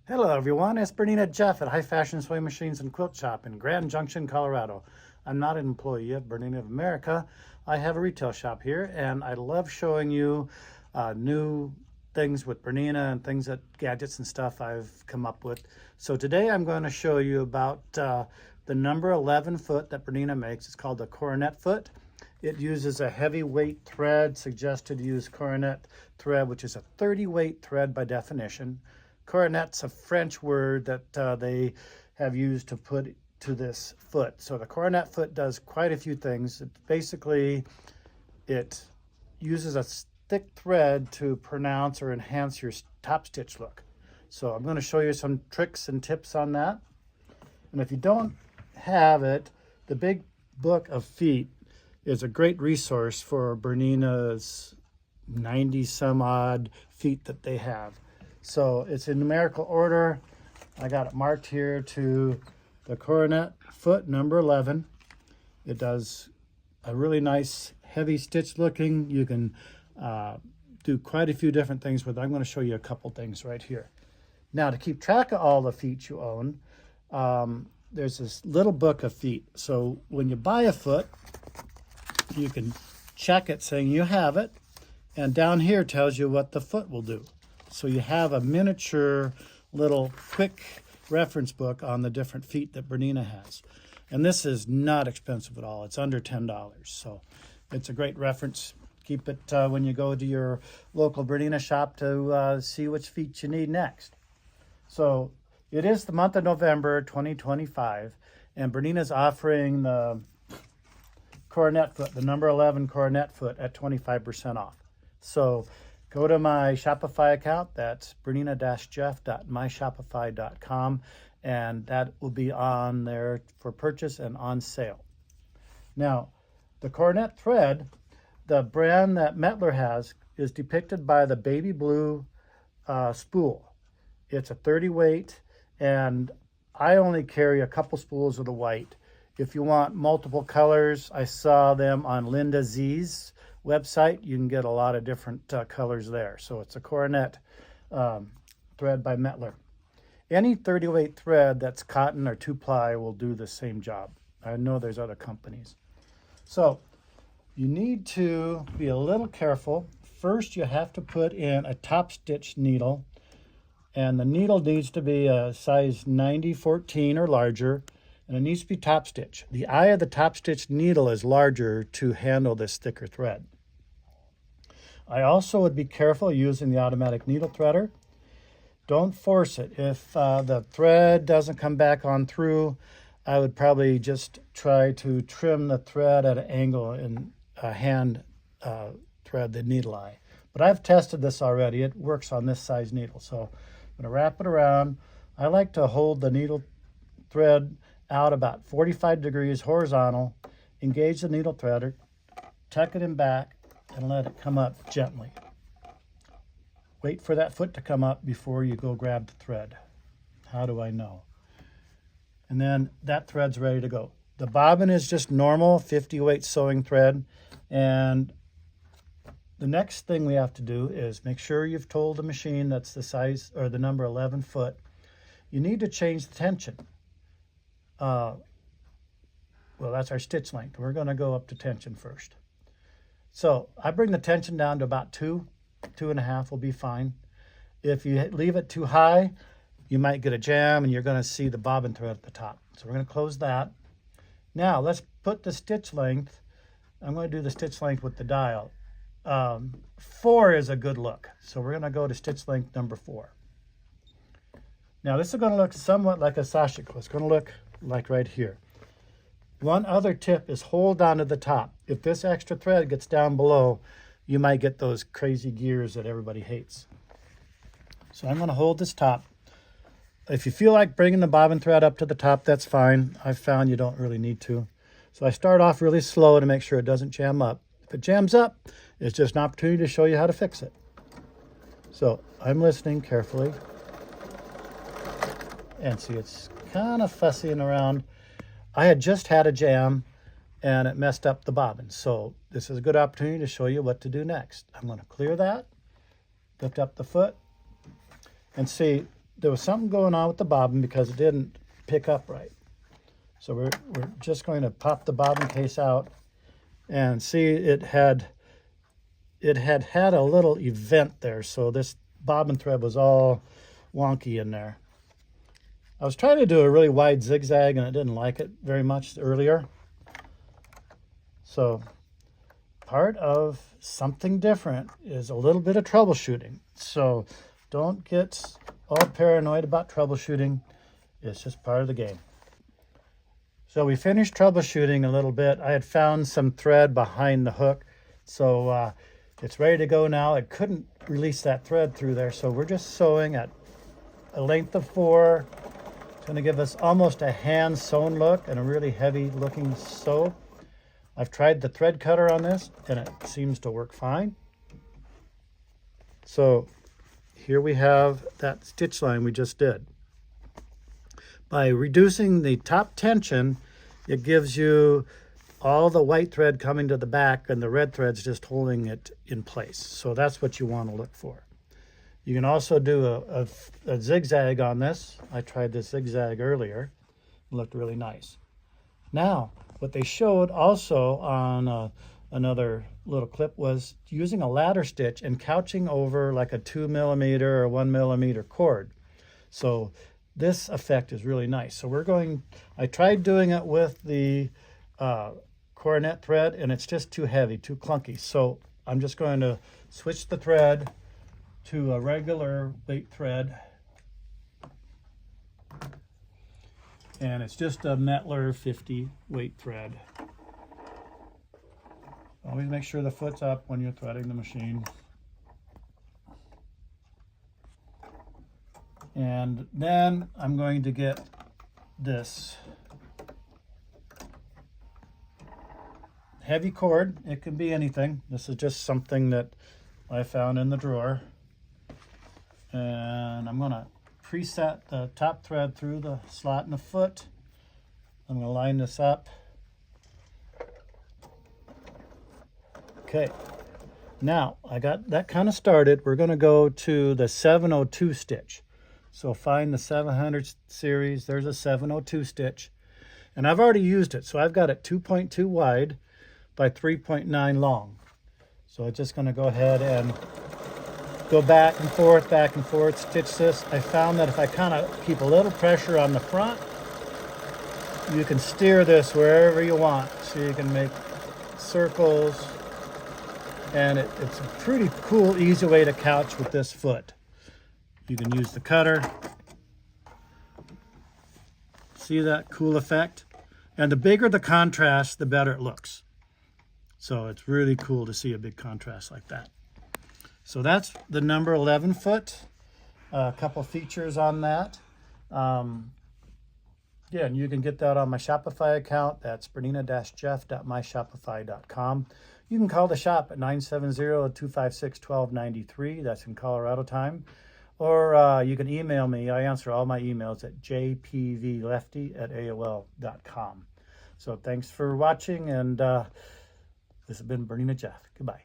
Hello everyone, it's Bernina Jeff at High Fashion Sewing Machines and Quilt Shop in Grand Junction, Colorado. I'm not an employee of Bernina of America. I have a retail shop here and I love showing you new things with Bernina and things that gadgets and stuff I've come up with. So today I'm going to show you about the number 11 foot that Bernina makes. It's called the Cordonnet foot. It uses a heavyweight thread, suggested to use Cordonnet thread, which is a 30 weight thread by definition. Cordonnet's a French word that they have used to put to this foot. So the Cordonnet foot does quite a few things. It uses a thick thread to pronounce or enhance your top stitch look. So I'm going to show you some tricks and tips on that. And if you don't have it, the big book of feet is a great resource for Bernina's 90 some odd feet that they have. So it's in numerical order. I got it marked here to the Cordonnet foot number 11. It does a really nice heavy stitch looking. You can do quite a few different things with it. I'm going to show you a couple things right here. Now, to keep track of all the feet you own, there's this little book of feet. So when you buy a foot, you can check it saying you have it, and down here tells you what the foot will do. So you have a miniature little quick reference book on the different feet that Bernina has. And this is not expensive at all. It's under $10. So it's a great reference. Keep it when you go to your local Bernina shop to see which feet you need next. So it is the month of November 2025, and Bernina's offering the Cordonnet foot, the number 11 Cordonnet foot, at 25% off. So go to my Shopify account. That's bernina-jeff.myshopify.com, and that will be on there for purchase and on sale. Now, the Cordonnet thread, the brand that Mettler has, is depicted by the baby blue spool. It's a 30 weight, and I only carry a couple spools of the white. If you want multiple colors, I saw them on Linda Z's website. You can get a lot of different colors there. So it's a Cordonnet thread by Mettler. Any 30 weight thread that's cotton or 2-ply will do the same job. I know there's other companies. So you need to be a little careful. First, you have to put in a top stitch needle, and the needle needs to be a size 90-14 or larger, and it needs to be top stitch. The eye of the top stitch needle is larger to handle this thicker thread. I also would be careful using the automatic needle threader. Don't force it. If the thread doesn't come back on through, I would probably just try to trim the thread at an angle and hand thread the needle eye. But I've tested this already. It works on this size needle. So I'm going to wrap it around. I like to hold the needle thread out about 45 degrees horizontal, engage the needle threader, tuck it in back, and let it come up gently. Wait for that foot to come up before you go grab the thread. How do I know? And then that thread's ready to go. The bobbin is just normal 50 weight sewing thread, and the next thing we have to do is make sure you've told the machine that's the size or the number 11 foot. You need to change the tension. Well, that's our stitch length. We're going to go up to tension first. So I bring the tension down to about 2.5 will be fine. If you leave it too high, you might get a jam and you're going to see the bobbin thread at the top. So we're going to close that. Now let's put the stitch length. I'm going to do the stitch length with the dial. 4 is a good look. So we're going to go to stitch length number 4. Now this is going to look somewhat like a sasha quilt. It's going to look like right here. One other tip is hold on to the top. If this extra thread gets down below, you might get those crazy gears that everybody hates. So I'm going to hold this top. If you feel like bringing the bobbin thread up to the top, that's fine. I've found you don't really need to. So I start off really slow to make sure it doesn't jam up. If it jams up, it's just an opportunity to show you how to fix it. So I'm listening carefully. And see, it's kind of fussing around. I had just had a jam and it messed up the bobbin. So this is a good opportunity to show you what to do next. I'm going to clear that, lift up the foot, and see, there was something going on with the bobbin because it didn't pick up right. So we're just going to pop the bobbin case out and see it had a little event there. So this bobbin thread was all wonky in there. I was trying to do a really wide zigzag and it didn't like it very much earlier. So part of something different is a little bit of troubleshooting. So don't get all paranoid about troubleshooting. It's just part of the game. So we finished troubleshooting a little bit. I had found some thread behind the hook. So it's ready to go now. I couldn't release that thread through there. So we're just sewing at a length of 4. It's going to give us almost a hand sewn look and a really heavy looking sew. I've tried the thread cutter on this and it seems to work fine. So here we have that stitch line we just did. By reducing the top tension, it gives you all the white thread coming to the back and the red thread's just holding it in place. So that's what you want to look for. You can also do a zigzag on this. I tried this zigzag earlier. It looked really nice. Now, what they showed also on another little clip was using a ladder stitch and couching over like a 2 millimeter or 1 millimeter cord. So this effect is really nice. So I tried doing it with the Cordonnet thread and it's just too heavy, too clunky. So I'm just going to switch the thread to a regular weight thread. And it's just a Mettler 50 weight thread. Always make sure the foot's up when you're threading the machine. And then I'm going to get this heavy cord. It can be anything. This is just something that I found in the drawer. And I'm going to preset the top thread through the slot in the foot. I'm going to line this up. Okay, now I got that kind of started. We're going to go to the 702 stitch. So find the 700 series. There's a 702 stitch. And I've already used it. So I've got it 2.2 wide by 3.9 long. So I'm just going to go ahead and go back and forth, stitch this. I found that if I kind of keep a little pressure on the front, you can steer this wherever you want. So you can make circles. And it's a pretty cool, easy way to couch with this foot. You can use the cutter. See that cool effect? And the bigger the contrast, the better it looks. So it's really cool to see a big contrast like that. So that's the number 11 foot. A couple features on that. Yeah, and you can get that on my Shopify account. That's bernina-jeff.myshopify.com. You can call the shop at 970-256-1293. That's in Colorado time. Or you can email me. I answer all my emails at jpvlefty@aol.com. So thanks for watching, and this has been Bernina Jeff. Goodbye.